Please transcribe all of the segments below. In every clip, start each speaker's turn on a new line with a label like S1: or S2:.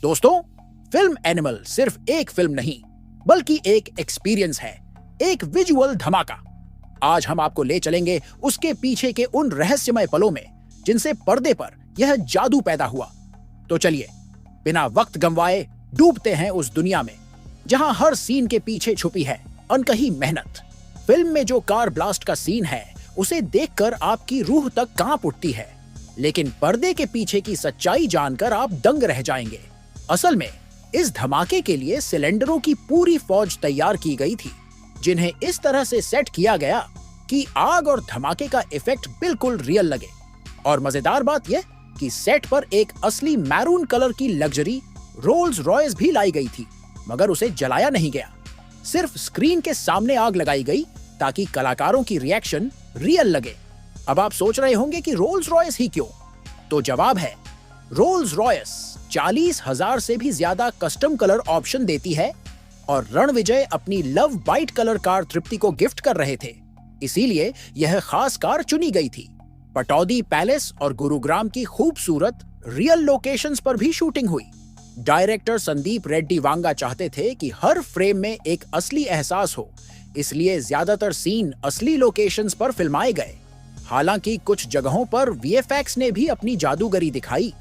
S1: दोस्तों, film animal सिर्फ एक फिल्म नहीं बल्कि एक एक्सपीरियंस है, एक विजुअल धमाका। आज हम आपको ले चलेंगे उसके पीछे के उन रहस्यमय पलों में जिनसे पर्दे पर यह जादू पैदा हुआ। तो चलिए बिना वक्त गंवाए डूबते हैं उस दुनिया में जहां हर सीन के पीछे छुपी है अनकही मेहनत। फिल्म में जो कार ब्लास्ट का सीन है उसे देखकर आपकी रूह तक कांप उठती है, लेकिन पर्दे के पीछे की सच्चाई जानकर आप दंग रह जाएंगे। असल में इस धमाके के लिए सिलेंडरों की पूरी फौज तैयार की गई थी, जिन्हें इस तरह से सेट किया गया कि आग और धमाके का इफेक्ट बिल्कुल रियल लगे। और मजेदार बात यह कि सेट पर एक असली मैरून कलर की लग्जरी रोल्स रॉयस भी लाई गई थी, मगर उसे जलाया नहीं गया। सिर्फ स्क्रीन के सामने आग लगाई गई ताकि कलाकारों की रिएक्शन रियल लगे। अब आप सोच रहे होंगे कि रोल्स रॉयस ही क्यों? तो जवाब है, रोल्स रॉयस 40,000 से भी ज्यादा कस्टम कलर ऑप्शन देती है और रणविजय अपनी लव बाइट कलर कार तृप्ति को गिफ्ट कर रहे थे, इसीलिए यह खास कार चुनी गई थी। पटौदी पैलेस और गुरुग्राम की खूबसूरत रियल लोकेशंस पर भी शूटिंग हुई। डायरेक्टर संदीप रेड्डी वांगा चाहते थे कि हर फ्रेम में एक असली एहसास हो, इसलिए ज्यादातर सीन असली लोकेशंस पर फिल्माए गए। हालांकि कुछ जगहों पर वीएफएक्स ने भी अपनी जादूगरी दिखाई।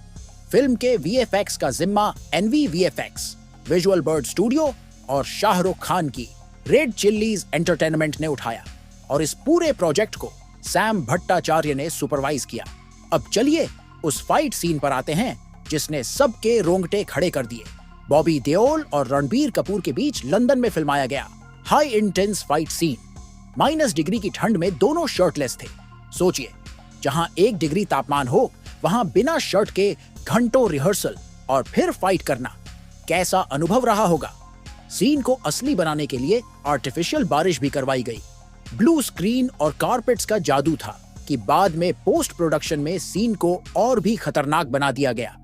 S1: फिल्म के वीएफएक्स का जिम्मा NV VFX, visual bird studio और शाहरुख खान की रेड चिल्लीज एंटरटेनमेंट ने उठाया और इस पूरे प्रोजेक्ट को सैम भट्टाचार्य ने सुपरवाइज किया। अब चलिए उस फाइट सीन पर आते हैं जिसने सबके रोंगटे खड़े कर दिए। बॉबी देओल और रणबीर कपूर के बीच लंदन में फिल्माया गया high intense fight scene. -Degree की ठंड में दोनों शर्टलेस थे। सोचिए, जहां 1 डिग्री तापमान हो वहां बिना शर्ट के घंटों रिहर्सल और फिर फाइट करना कैसा अनुभव रहा होगा। सीन को असली बनाने के लिए आर्टिफिशियल बारिश भी करवाई गई। ब्लू स्क्रीन और कारपेट्स का जादू था कि बाद में पोस्ट प्रोडक्शन में सीन को और भी खतरनाक बना दिया गया।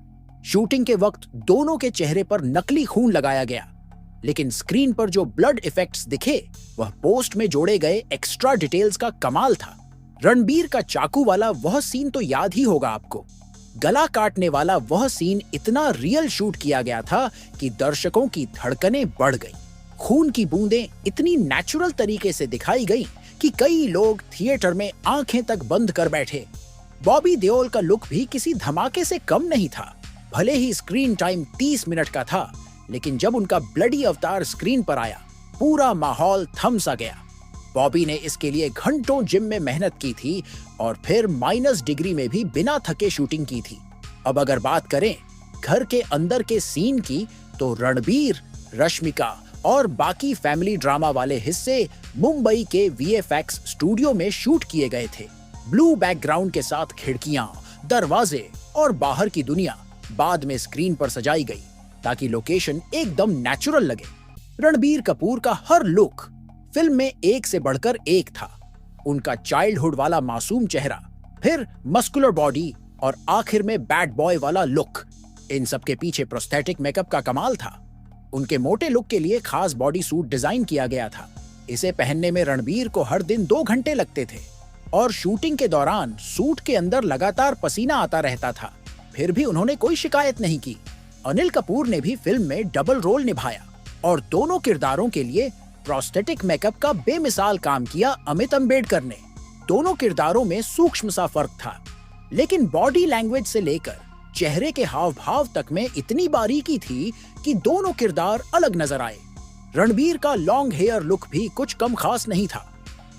S1: शूटिंग के वक्त दोनों के चेहरे पर नकली खून लगाया गया, लेकिन स्क्रीन पर जो ब्लड इफेक्ट्स दिखे वह पोस्ट में जोड़े गए एक्स्ट्रा डिटेल्स का कमाल था। रणबीर का चाकू वाला वह सीन तो याद ही होगा आपको। गला काटने वाला वह सीन इतना रियल शूट किया गया था कि दर्शकों की धड़कनें बढ़ गईं। खून की बूंदें इतनी नेचुरल तरीके से दिखाई गई कि कई लोग थिएटर में आंखें तक बंद कर बैठे। बॉबी देओल का लुक भी किसी धमाके से कम नहीं था। भले ही स्क्रीन टाइम 30 मिनट का था, लेकिन जब उनका ब्लडी अवतार स्क्रीन पर आया पूरा माहौल थम सा गया। बॉबी ने इसके लिए घंटों जिम में मेहनत की थी और फिर -डिग्री में भी बिना थके शूटिंग की थी। अब अगर बात करें घर के अंदर के सीन की, तो रणबीर, रश्मिका और बाकी फैमिली ड्रामा वाले हिस्से मुंबई के वीएफएक्स स्टूडियो में शूट किए गए थे। ब्लू बैकग्राउंड के साथ खिड़कियां, दरवाजे और बाहर की दुनिया बाद में स्क्रीन पर सजाई गई ताकि लोकेशन एकदम नेचुरल लगे। रणबीर कपूर का हर लुक फिल्म में एक से बढ़कर एक था। उनका चाइल्डहुड वाला मासूम चेहरा, फिर मस्कुलर बॉडी और आखिर में बैड बॉय वाला लुक, इन सब के पीछे प्रोस्थेटिक मेकअप का कमाल था। उनके मोटे लुक के लिए खास बॉडी सूट डिजाइन किया गया था। इसे पहनने में रणबीर को हर दिन 2 घंटे लगते थे और शूटिंग के दौरान सूट के अंदर लगातार पसीना आता रहता था, फिर भी उन्होंने कोई शिकायत नहीं की। अनिल कपूर ने भी फिल्म में डबल रोल निभाया और दोनों किरदारों के लिए प्रोस्थेटिक मेकअप का बेमिसाल काम किया अमित अम्बेडकर ने। दोनों किरदारों में सूक्ष्म सा फर्क था, लेकिन बॉडी लैंग्वेज से लेकर चेहरे के हाव भाव तक में इतनी बारीकी थी कि दोनों किरदार अलग नजर आए। रणबीर का लॉन्ग हेयर लुक भी कुछ कम खास नहीं था।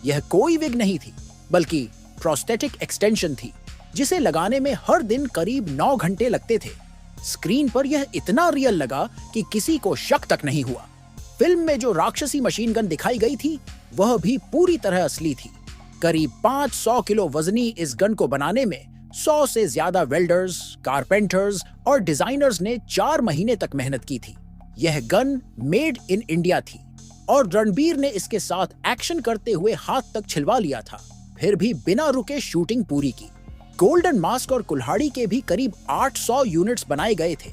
S1: यह कोई विग नहीं थी, बल्कि प्रोस्थेटिक एक्सटेंशन थी, जिसे लगाने में हर दिन करीब 9 घंटे लगते थे। स्क्रीन पर यह इतना रियल लगा कि किसी को शक तक नहीं हुआ। फिल्म में जो राक्षसी मशीन गन दिखाई गई थी वह भी पूरी तरह असली थी। करीब 500 किलो वजनी इस गन को बनाने में 100 से ज्यादा वेल्डर्स, कारपेंटर्स और डिजाइनर्स ने 4 महीने तक मेहनत की थी। यह गन मेड इन इंडिया थी और रणबीर ने इसके साथ एक्शन करते हुए हाथ तक छिलवा लिया था, फिर भी बिना रुके शूटिंग पूरी की। गोल्डन मास्क और कुल्हाड़ी के भी करीब 800 यूनिट्स बनाए गए थे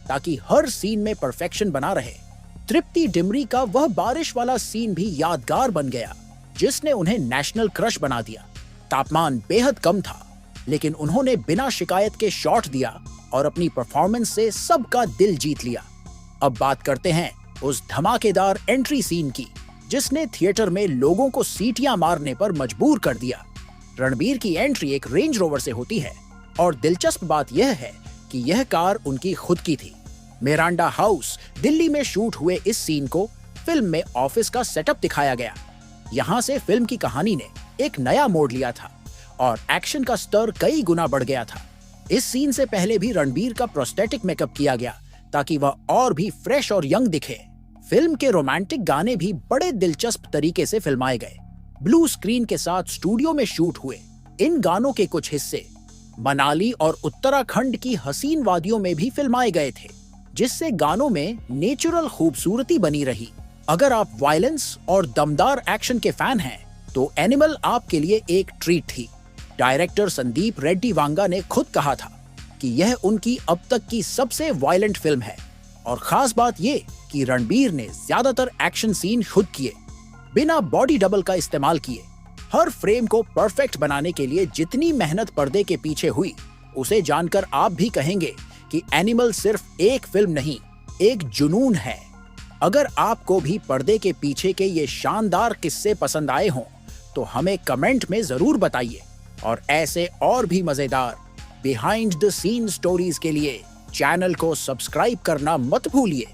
S1: ताकि हर सीन में परफेक्शन बना रहे। तृप्ति डिमरी का वह बारिश वाला सीन भी यादगार बन गया, जिसने उन्हें नेशनल क्रश बना दिया। तापमान बेहद कम था, लेकिन उन्होंने बिना शिकायत के शॉट दिया और अपनी परफॉर्मेंस से सबका दिल जीत लिया। अब बात करते हैं उस धमाकेदार एंट्री सीन की जिसने थिएटर में लोगों को सीटियां मारने पर मजबूर कर दिया। रणबीर की एंट्री एक रेंज रोवर से होती है और दिलचस्प बात यह है कि यह कार उनकी खुद की थी। मिरांडा हाउस दिल्ली में शूट हुए इस सीन को फिल्म में ऑफिस का सेटअप दिखाया गया। यहाँ से फिल्म की कहानी ने एक नया मोड़ लिया था और एक्शन का स्तर कई गुना बढ़ गया था। इस सीन से पहले भी रणबीर का प्रोस्थेटिक मेकअप किया गया ताकि वह और भी फ्रेश और यंग दिखे। फिल्म के रोमांटिक गाने भी बड़े दिलचस्प तरीके से फिल्माए गए। ब्लू स्क्रीन के साथ स्टूडियो में शूट हुए इन गानों के कुछ हिस्से मनाली और उत्तराखंड की हसीन वादियों में भी फिल्माए गए थे, जिससे गानों में नेचुरल खूबसूरती बनी रही। अगर आप वायलेंस और दमदार एक्शन के फैन हैं, तो एनिमल आपके लिए एक ट्रीट थी। डायरेक्टर संदीप रेड्डी वांगा ने खुद कहा था कि यह उनकी अब तक की सबसे वायलेंट फिल्म है और खास बात ये कि रणबीर ने ज्यादातर एक्शन सीन खुद किए, बिना बॉडी डबल का इस्तेमाल किए। हर फ्रेम को परफेक्ट बनाने के लिए जितनी मेहनत पर्दे के पीछे हुई, उसे जानकर आप भी कहेंगे कि एनिमल सिर्फ एक फिल्म नहीं, एक जुनून है। अगर आपको भी पर्दे के पीछे के ये शानदार किस्से पसंद आए हों, तो हमें कमेंट में जरूर बताइए और ऐसे और भी मजेदार बिहाइंड द सीन स्टोरीज के लिए चैनल को सब्सक्राइब करना मत भूलिए।